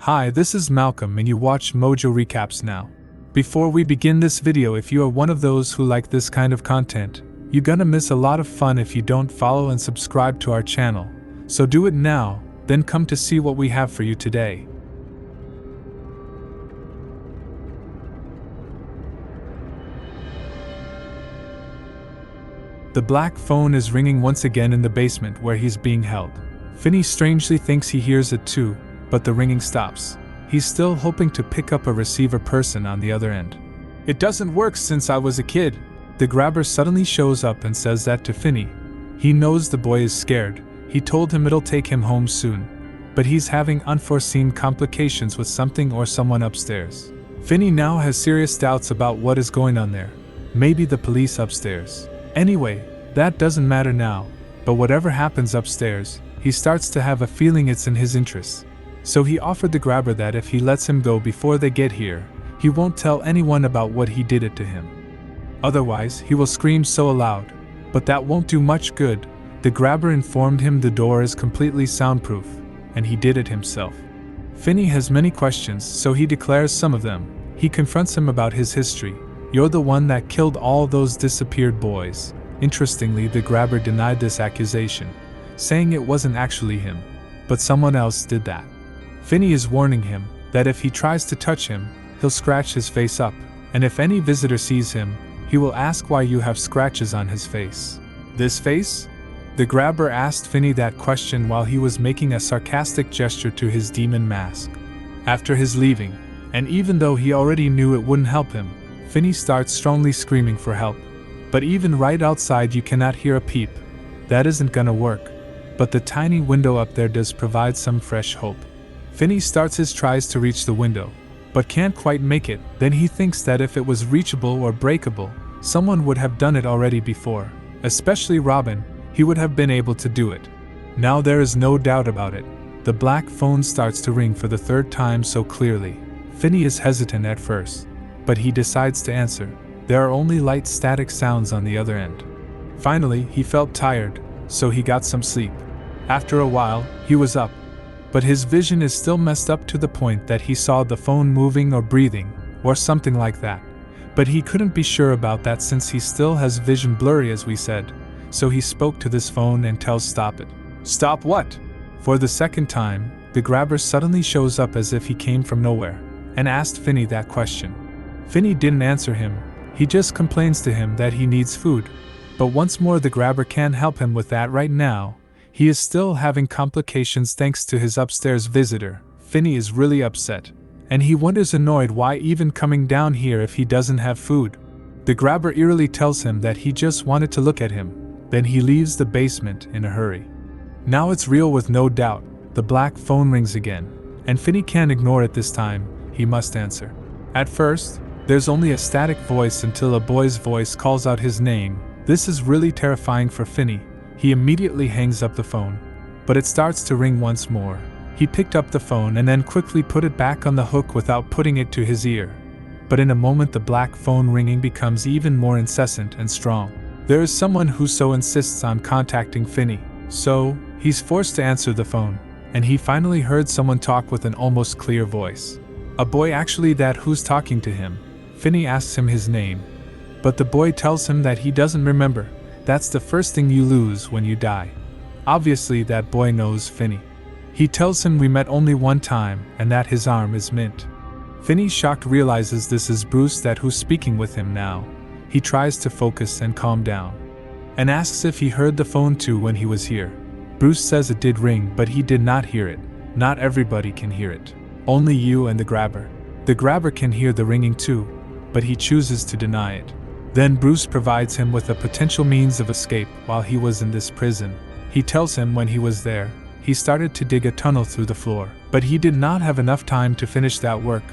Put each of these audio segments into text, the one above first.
Hi, this is Malcolm and you watch Mojo Recaps now. Before we begin this video, if you are one of those who like this kind of content, you're gonna miss a lot of fun if you don't follow and subscribe to our channel. So do it now, then come to see what we have for you today. The black phone is ringing once again in the basement where he's being held. Finney strangely thinks he hears it too, but the ringing stops. He's still hoping to pick up a receiver person on the other end. It doesn't work since I was a kid. The grabber suddenly shows up and says that to Finney. He knows the boy is scared. He told him it'll take him home soon, but he's having unforeseen complications with something or someone upstairs. Finney now has serious doubts about what is going on there. Maybe the police upstairs. Anyway, that doesn't matter now, but whatever happens upstairs, he starts to have a feeling it's in his interests. So he offered the grabber that if he lets him go before they get here, he won't tell anyone about what he did it to him. Otherwise, he will scream so loud, but that won't do much good. The grabber informed him the door is completely soundproof, and he did it himself. Finney has many questions, so he declares some of them. He confronts him about his history. You're the one that killed all those disappeared boys. Interestingly, the grabber denied this accusation, saying it wasn't actually him, but someone else did that. Finney is warning him that if he tries to touch him, he'll scratch his face up, and if any visitor sees him, he will ask why you have scratches on his face. This face? The grabber asked Finney that question while he was making a sarcastic gesture to his demon mask. After his leaving, and even though he already knew it wouldn't help him, Finney starts strongly screaming for help. But even right outside you cannot hear a peep. That isn't gonna work. But the tiny window up there does provide some fresh hope. Finney starts his tries to reach the window, but can't quite make it. Then he thinks that if it was reachable or breakable, someone would have done it already before. Especially Robin, he would have been able to do it. Now there is no doubt about it. The black phone starts to ring for the third time so clearly. Finney is hesitant at first, but he decides to answer. There are only light static sounds on the other end. Finally, he felt tired, so he got some sleep. After a while, he was up, but his vision is still messed up to the point that he saw the phone moving or breathing, or something like that. But he couldn't be sure about that since he still has vision blurry as we said, so he spoke to this phone and tells stop it. Stop what? For the second time, the grabber suddenly shows up as if he came from nowhere, and asked Finney that question. Finney didn't answer him. He just complains to him that he needs food. But once more the grabber can't help him with that right now. He is still having complications thanks to his upstairs visitor. Finney is really upset, and he wonders annoyed why even coming down here if he doesn't have food. The grabber eerily tells him that he just wanted to look at him. Then he leaves the basement in a hurry. Now it's real with no doubt. The black phone rings again, and Finney can't ignore it this time. He must answer. At first, there's only a static voice until a boy's voice calls out his name. This is really terrifying for Finney. He immediately hangs up the phone, but it starts to ring once more. He picked up the phone and then quickly put it back on the hook without putting it to his ear. But in a moment the black phone ringing becomes even more incessant and strong. There is someone who so insists on contacting Finney, so he's forced to answer the phone, and he finally heard someone talk with an almost clear voice. A boy actually that who's talking to him. Finney asks him his name, but the boy tells him that he doesn't remember. That's the first thing you lose when you die. Obviously that boy knows Finney. He tells him we met only one time and that his arm is mint. Finney, shocked, realizes this is Bruce that who's speaking with him now. He tries to focus and calm down, and asks if he heard the phone too when he was here. Bruce says it did ring, but he did not hear it. Not everybody can hear it. Only you and the grabber. The grabber can hear the ringing too, but he chooses to deny it. Then Bruce provides him with a potential means of escape while he was in this prison. He tells him when he was there, he started to dig a tunnel through the floor, but he did not have enough time to finish that work.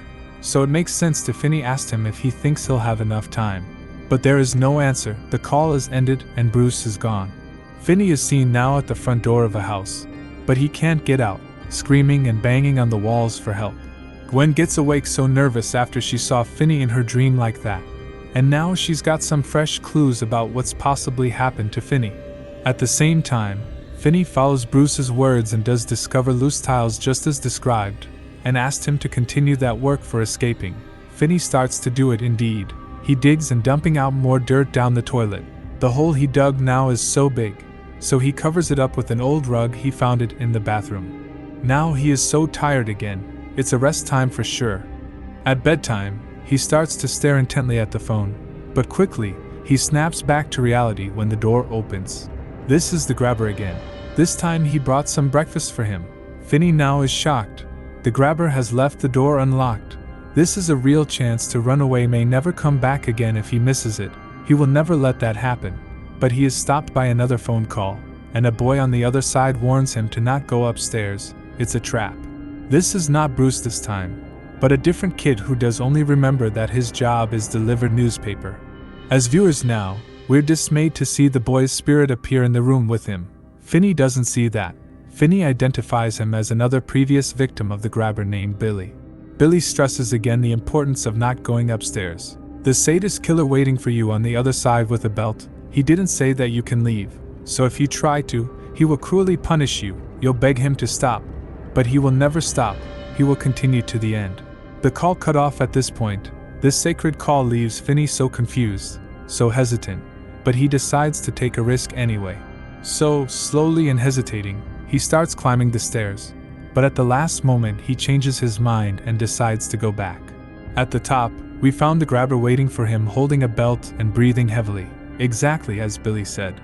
So it makes sense to Finney asked him if he thinks he'll have enough time. But there is no answer. The call is ended and Bruce is gone. Finney is seen now at the front door of a house, but he can't get out, screaming and banging on the walls for help. Gwen gets awake so nervous after she saw Finney in her dream like that, and now she's got some fresh clues about what's possibly happened to Finney. At the same time, Finney follows Bruce's words and does discover loose tiles just as described, and asked him to continue that work for escaping. Finney starts to do it indeed. He digs and dumping out more dirt down the toilet. The hole he dug now is so big, so he covers it up with an old rug he found it in the bathroom. Now he is so tired again, it's a rest time for sure. At bedtime, he starts to stare intently at the phone, but quickly, he snaps back to reality when the door opens. This is the grabber again. This time he brought some breakfast for him. Finney now is shocked. The grabber has left the door unlocked. This is a real chance to run away, may never come back again if he misses it. He will never let that happen. But he is stopped by another phone call, and a boy on the other side warns him to not go upstairs. It's a trap. This is not Bruce this time, but a different kid who does only remember that his job is deliver newspaper. As viewers now, we're dismayed to see the boy's spirit appear in the room with him. Finney doesn't see that. Finney identifies him as another previous victim of the grabber named Billy. Billy stresses again the importance of not going upstairs. The sadist killer waiting for you on the other side with a belt. He didn't say that you can leave, so if you try to, he will cruelly punish you. You'll beg him to stop, but he will never stop. He will continue to the end. The call cut off at this point. This sacred call leaves Finney so confused, so hesitant, but he decides to take a risk anyway. So, slowly and hesitating, he starts climbing the stairs, but at the last moment he changes his mind and decides to go back. At the top, we found the grabber waiting for him, holding a belt and breathing heavily, exactly as Billy said.